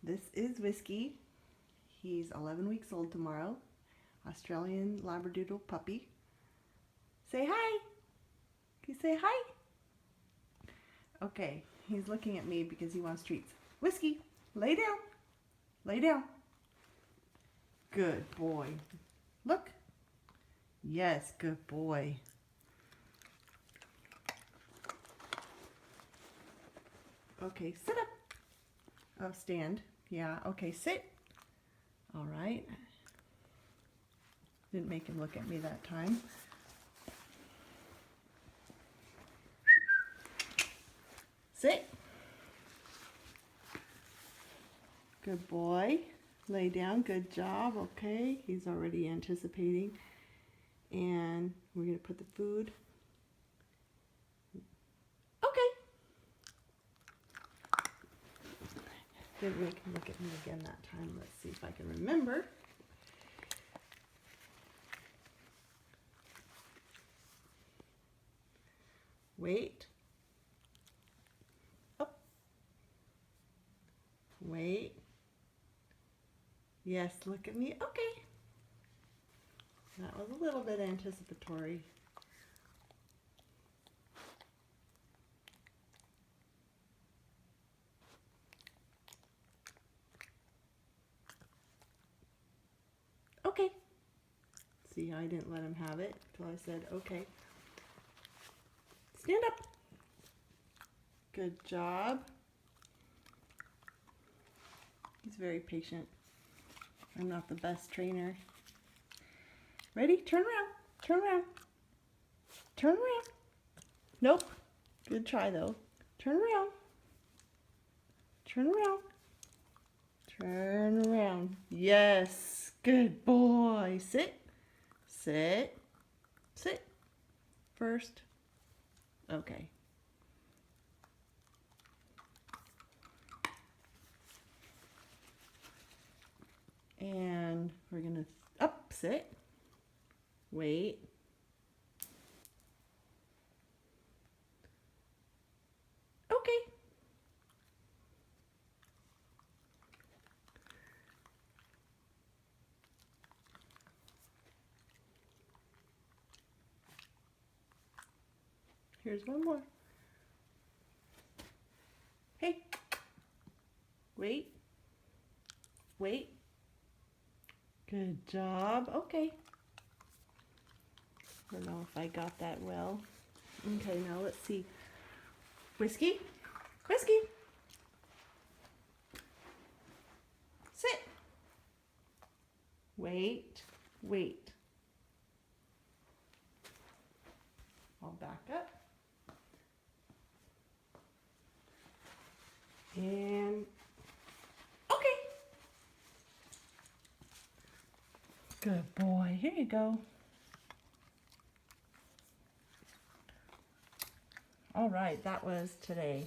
This is Whiskey. He's 11 weeks old tomorrow. Australian Labradoodle puppy. Say hi. Can you say hi? Okay, he's looking at me because he wants treats. Whiskey, lay down. Lay down. Good boy. Look. Yes, good boy. Okay, sit up. Oh, stand. Yeah, okay, sit. All right. Didn't make him look at me that time. Sit. Good boy. Lay down. Good job. Okay, he's already anticipating. And we're going to put the food. Okay. Didn't make him look at me again that time. Let's see if I can remember. Wait. Up. Wait. Yes, look at me. Okay. That was a little bit anticipatory. Okay. See, I didn't let him have it until I said, okay. Stand up. Good job. He's very patient. I'm not the best trainer. Ready? Turn around. Turn around. Turn around. Nope. Good try though. Turn around. Turn around. Turn around. Yes. Good boy. Sit. Sit. Sit. First. Okay. And we're going to up, sit. Wait. Okay. Here's one more. Hey. Wait. Wait. Good job. Okay. I don't know if I got that well. Okay, now let's see. Whiskey. Whiskey. Sit. Wait. Wait. I'll back up. And okay. Good boy. Here you go. All right, that was today.